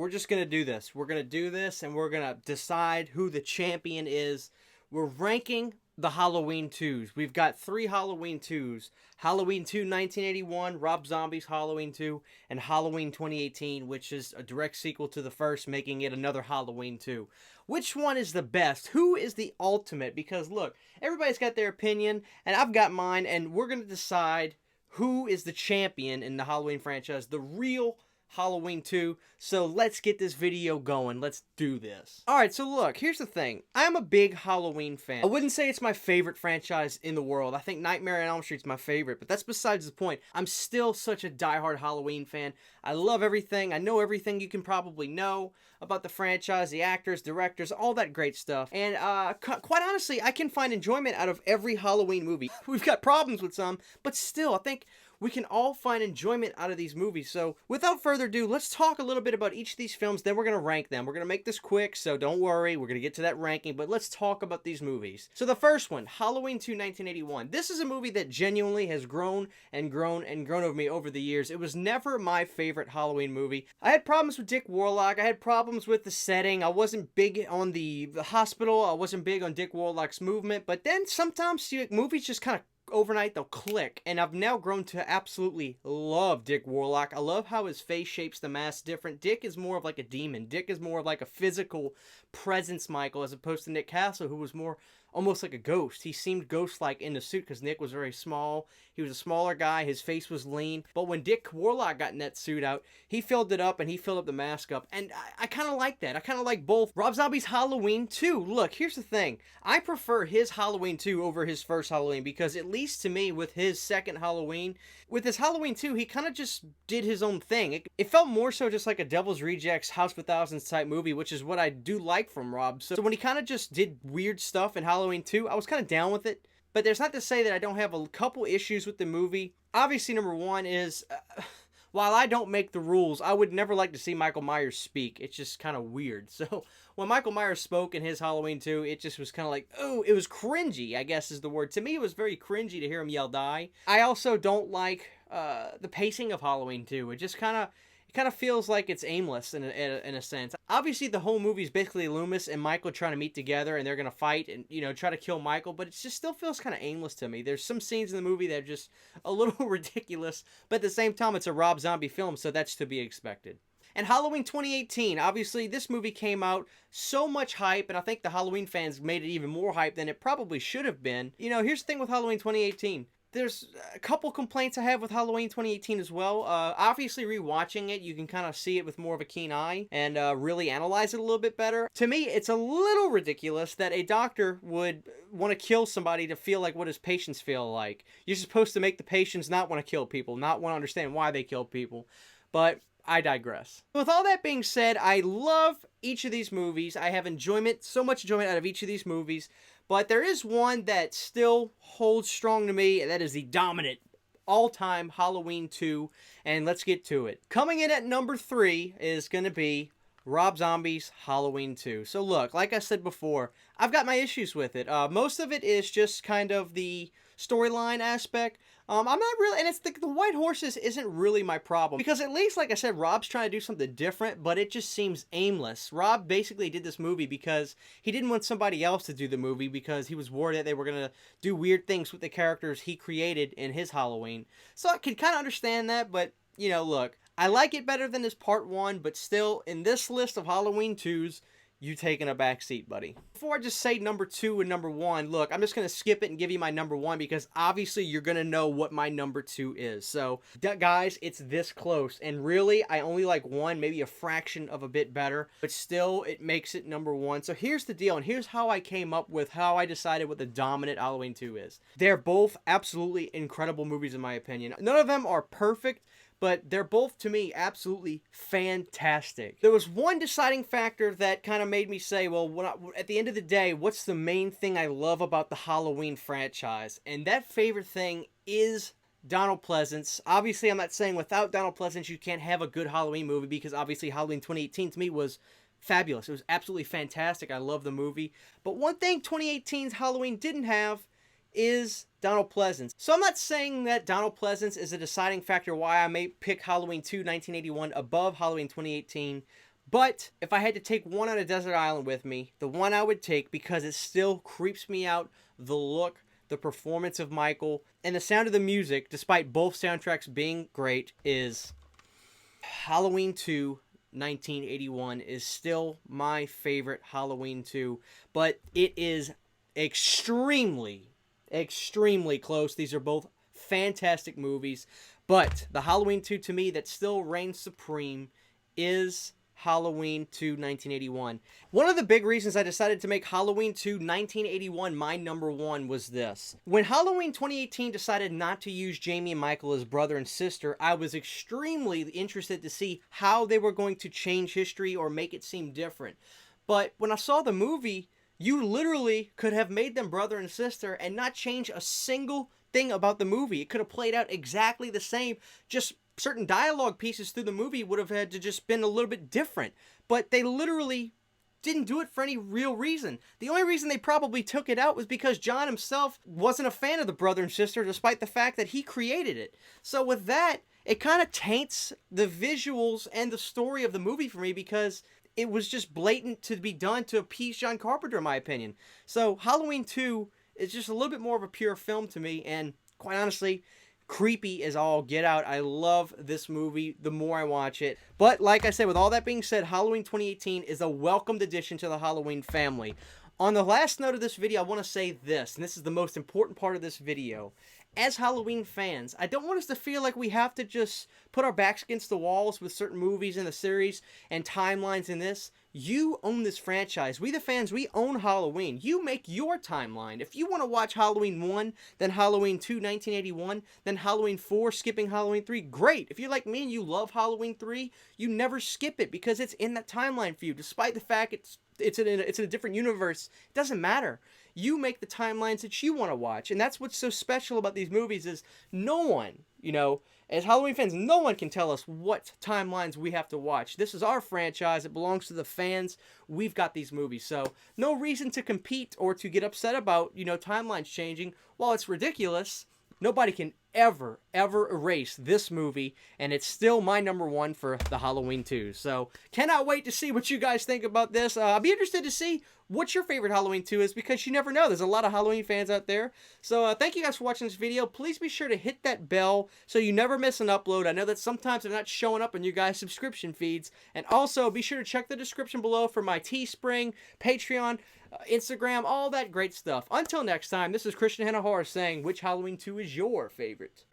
we're just going to do this. We're going to do this, and we're going to decide who the champion is. We're ranking the Halloween 2's. We've got 3 Halloween 2's. Halloween 2 1981, Rob Zombie's Halloween 2, and Halloween 2018, which is a direct sequel to the first, making it another Halloween 2. Which one is the best? Who is the ultimate? Because look, everybody's got their opinion, and I've got mine, and we're going to decide who is the champion in the Halloween franchise, the real Halloween 2. So let's get this video going. Let's do this. Alright, so look, here's the thing. I'm a big Halloween fan. I wouldn't say it's my favorite franchise in the world. I think Nightmare on Elm Street's my favorite, but that's besides the point. I'm still such a diehard Halloween fan. I love everything. I know everything you can probably know about the franchise, the actors, directors, all that great stuff. And quite honestly, I can find enjoyment out of every Halloween movie. We've got problems with some, but still, I think we can all find enjoyment out of these movies. So without further ado, let's talk a little bit about each of these films, then we're going to rank them. We're going to make this quick, so don't worry, we're going to get to that ranking, but let's talk about these movies. So the first one, Halloween 2 1981. This is a movie that genuinely has grown and grown and grown over me over the years. It was never my favorite Halloween movie. I had problems with Dick Warlock, I had problems with the setting, I wasn't big on the hospital, I wasn't big on Dick Warlock's movement, but then sometimes movies just kind of overnight they'll click, and I've now grown to absolutely love Dick Warlock. I love how his face shapes the mask different. Dick is more of like a demon. Dick is more of like a physical presence, Michael, as opposed to Nick Castle, who was more almost like a ghost. He seemed ghost-like in the suit because Nick was very small. He was a smaller guy. His face was lean. But when Dick Warlock got in that suit out, he filled it up and he filled up the mask up. And I kind of like that. I kind of like both. Rob Zombie's Halloween 2. Look, here's the thing. I prefer his Halloween 2 over his first Halloween because at least to me, with his second Halloween, with his Halloween 2, he kind of just did his own thing. It felt more so just like a Devil's Rejects, House of a Thousands type movie, which is what I do like from Rob. So when he kind of just did weird stuff in Halloween 2, I was kind of down with it. But there's not to say that I don't have a couple issues with the movie. Obviously, number one is, while I don't make the rules, I would never like to see Michael Myers speak. It's just kind of weird. So when Michael Myers spoke in his Halloween 2, it just was kind of like, oh, it was cringy, I guess is the word. To me, it was very cringy to hear him yell die. I also don't like the pacing of Halloween 2. It just kind of feels like it's aimless in a sense. Obviously, the whole movie is basically Loomis and Michael trying to meet together, and they're going to fight and, you know, try to kill Michael, but it just still feels kind of aimless to me. There's some scenes in the movie that are just a little ridiculous, but at the same time, it's a Rob Zombie film, so that's to be expected. And Halloween 2018, obviously, this movie came out so much hype, and I think the Halloween fans made it even more hype than it probably should have been. You know, here's the thing with Halloween 2018. There's a couple complaints I have with Halloween 2018 as well. Obviously, rewatching it, you can kind of see it with more of a keen eye and really analyze it a little bit better. To me, it's a little ridiculous that a doctor would want to kill somebody to feel like what his patients feel like. You're supposed to make the patients not want to kill people, not want to understand why they kill people. But I digress. With all that being said, I love each of these movies. I have enjoyment, so much enjoyment out of each of these movies. But there is one that still holds strong to me, and that is the dominant all-time Halloween 2. And let's get to it. Coming in at number 3 is going to be Rob Zombie's Halloween 2. So look, like I said before, I've got my issues with it. Most of it is just kind of the storyline aspect. I'm not really, and it's the white horses isn't really my problem. Because at least, like I said, Rob's trying to do something different, but it just seems aimless. Rob basically did this movie because he didn't want somebody else to do the movie because he was worried that they were going to do weird things with the characters he created in his Halloween. So I can kind of understand that, but, you know, look, I like it better than his part 1, but still, in this list of Halloween 2's, you taking a back seat, buddy. Before I just say number 2 and number 1, look, I'm just going to skip it and give you my number 1 because obviously you're going to know what my number 2 is. So, guys, it's this close. And really, I only like 1, maybe a fraction of a bit better. But still, it makes it number 1. So here's the deal, and here's how I came up with how I decided what the dominant Halloween 2 is. They're both absolutely incredible movies in my opinion. None of them are perfect, but they're both, to me, absolutely fantastic. There was one deciding factor that kind of made me say, well, at the end of the day, what's the main thing I love about the Halloween franchise? And that favorite thing is Donald Pleasance. Obviously, I'm not saying without Donald Pleasance you can't have a good Halloween movie, because obviously Halloween 2018 to me was fabulous. It was absolutely fantastic. I love the movie. But one thing 2018's Halloween didn't have is Donald Pleasance. So I'm not saying that Donald Pleasance is a deciding factor why I may pick Halloween 2 1981 above Halloween 2018, But if I had to take one on a desert island with me, the one I would take, because it still creeps me out, the look, the performance of Michael, and the sound of the music, despite both soundtracks being great, is Halloween 2 1981 is still my favorite Halloween 2, but it is extremely, extremely close. These are both fantastic movies, but the Halloween 2 to me that still reigns supreme is Halloween 2 1981. One of the big reasons I decided to make Halloween 2 1981 my number one was this. When Halloween 2018 decided not to use Jamie and Michael as brother and sister, I was extremely interested to see how they were going to change history or make it seem different. But when I saw the movie, you literally could have made them brother and sister and not change a single thing about the movie. It could have played out exactly the same, just certain dialogue pieces through the movie would have had to just been a little bit different. But they literally didn't do it for any real reason. The only reason they probably took it out was because John himself wasn't a fan of the brother and sister, despite the fact that he created it. So with that, it kind of taints the visuals and the story of the movie for me, because it was just blatant to be done to appease John Carpenter, in my opinion. So Halloween 2 is just a little bit more of a pure film to me, and quite honestly, creepy as all get out. I love this movie the more I watch it. But like I said, with all that being said, Halloween 2018 is a welcomed addition to the Halloween family. On the last note of this video, I want to say this, and this is the most important part of this video. As Halloween fans, I don't want us to feel like we have to just put our backs against the walls with certain movies in the series and timelines in this. You own this franchise. We the fans, we own Halloween. You make your timeline. If you want to watch Halloween 1, then Halloween 2, 1981, then Halloween 4, skipping Halloween 3, great. If you're like me and you love Halloween 3, you never skip it because it's in that timeline for you. Despite the fact it's in a different universe, it doesn't matter. You make the timelines that you want to watch. And that's what's so special about these movies is no one, as Halloween fans, no one can tell us what timelines we have to watch. This is our franchise. It belongs to the fans. We've got these movies. So no reason to compete or to get upset about, timelines changing. While it's ridiculous, nobody can ever erase this movie, and it's still my number one for the Halloween 2. So cannot wait to see what you guys think about this. I'll be interested to see what your favorite Halloween 2 is, because you never know. There's a lot of Halloween fans out there. So thank you guys for watching this video. Please be sure to hit that bell so you never miss an upload. I know that sometimes they're not showing up in you guys' subscription feeds. And also be sure to check the description below for my Teespring, Patreon, Instagram, all that great stuff. Until next time, this is Christian Hannah saying, which Halloween 2 is your favorite?